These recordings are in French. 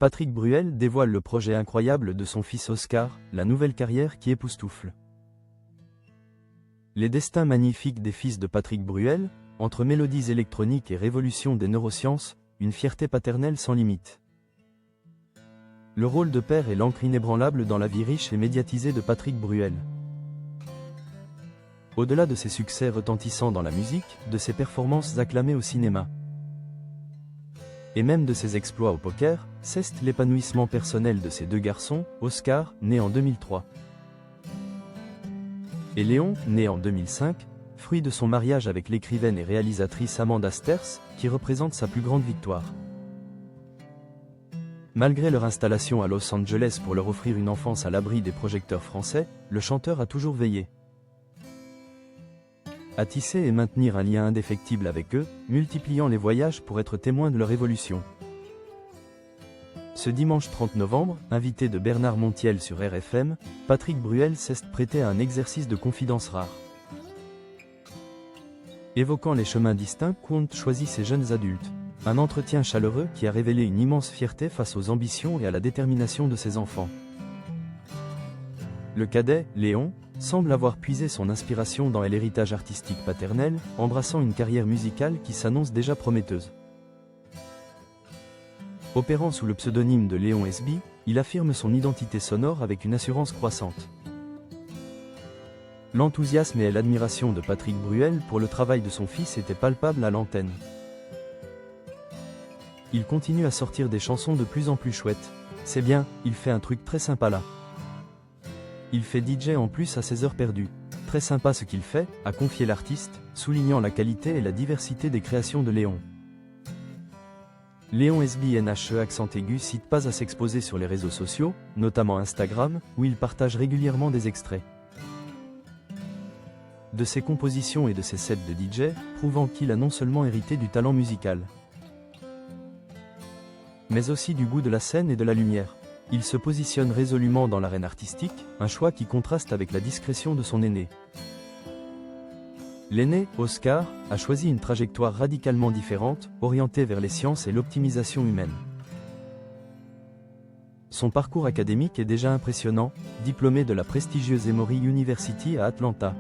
Patrick Bruel dévoile le projet incroyable de son fils Oscar, la nouvelle carrière qui époustoufle. Les destins magnifiques des fils de Patrick Bruel, entre mélodies électroniques et révolution des neurosciences, une fierté paternelle sans limite. Le rôle de père est l'encre inébranlable dans la vie riche et médiatisée de Patrick Bruel. Au-delà de ses succès retentissants dans la musique, de ses performances acclamées au cinéma, et même de ses exploits au poker, c'est l'épanouissement personnel de ces deux garçons, Oscar, né en 2003, et Léon, né en 2005, fruit de son mariage avec l'écrivaine et réalisatrice Amanda Sters, qui représente sa plus grande victoire. Malgré leur installation à Los Angeles pour leur offrir une enfance à l'abri des projecteurs français, le chanteur a toujours veillé à tisser et maintenir un lien indéfectible avec eux, multipliant les voyages pour être témoin de leur évolution. Ce dimanche 30 novembre, invité de Bernard Montiel sur RFM, Patrick Bruel s'est prêté à un exercice de confidence rare. Évoquant les chemins distincts qu'ont choisis ces jeunes adultes, un entretien chaleureux qui a révélé une immense fierté face aux ambitions et à la détermination de ses enfants. Le cadet, Léon, semble avoir puisé son inspiration dans l'héritage artistique paternel, embrassant une carrière musicale qui s'annonce déjà prometteuse. Opérant sous le pseudonyme de Léon SB, il affirme son identité sonore avec une assurance croissante. L'enthousiasme et l'admiration de Patrick Bruel pour le travail de son fils étaient palpables à l'antenne. Il continue à sortir des chansons de plus en plus chouettes. C'est bien, il fait un truc très sympa là. Il fait DJ en plus à ses heures perdues. Très sympa ce qu'il fait, a confié l'artiste, soulignant la qualité et la diversité des créations de Léon. Léon SBNHE accent aigu cite pas à s'exposer sur les réseaux sociaux, notamment Instagram, où il partage régulièrement des extraits de ses compositions et de ses sets de DJ, prouvant qu'il a non seulement hérité du talent musical, mais aussi du goût de la scène et de la lumière. Il se positionne résolument dans l'arène artistique, un choix qui contraste avec la discrétion de son aîné. L'aîné, Oscar, a choisi une trajectoire radicalement différente, orientée vers les sciences et l'optimisation humaine. Son parcours académique est déjà impressionnant, diplômé de la prestigieuse Emory University à Atlanta.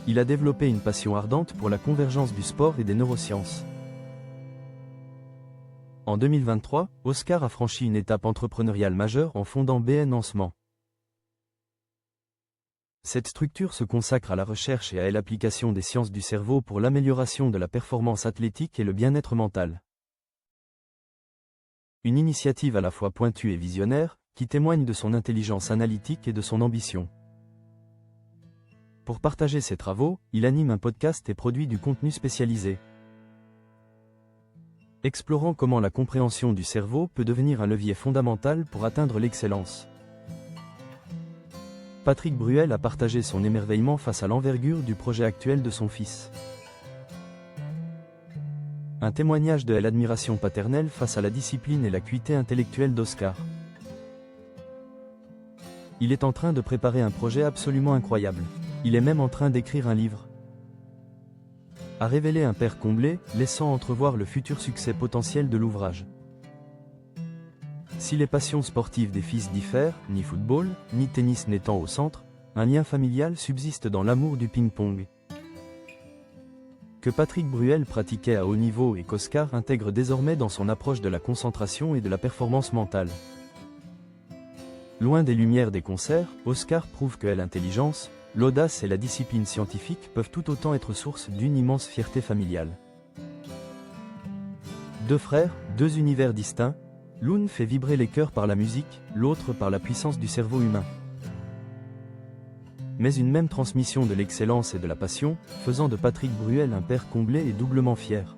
Il a développé une passion ardente pour la convergence du sport et des neurosciences. En 2023, Oscar a franchi une étape entrepreneuriale majeure en fondant BN Lancement. Cette structure se consacre à la recherche et à l'application des sciences du cerveau pour l'amélioration de la performance athlétique et le bien-être mental. Une initiative à la fois pointue et visionnaire, qui témoigne de son intelligence analytique et de son ambition. Pour partager ses travaux, il anime un podcast et produit du contenu spécialisé, explorant comment la compréhension du cerveau peut devenir un levier fondamental pour atteindre l'excellence. Patrick Bruel a partagé son émerveillement face à l'envergure du projet actuel de son fils. Un témoignage de l'admiration paternelle face à la discipline et l'acuité intellectuelle d'Oscar. Il est en train de préparer un projet absolument incroyable. Il est même en train d'écrire un livre, a révélé un père comblé, laissant entrevoir le futur succès potentiel de l'ouvrage. Si les passions sportives des fils diffèrent, ni football, ni tennis n'étant au centre, un lien familial subsiste dans l'amour du ping-pong, que Patrick Bruel pratiquait à haut niveau et qu'Oscar intègre désormais dans son approche de la concentration et de la performance mentale. Loin des lumières des concerts, Oscar prouve que l'intelligence, l'audace et la discipline scientifique peuvent tout autant être source d'une immense fierté familiale. Deux frères, deux univers distincts, l'une fait vibrer les cœurs par la musique, l'autre par la puissance du cerveau humain. Mais une même transmission de l'excellence et de la passion, faisant de Patrick Bruel un père comblé et doublement fier.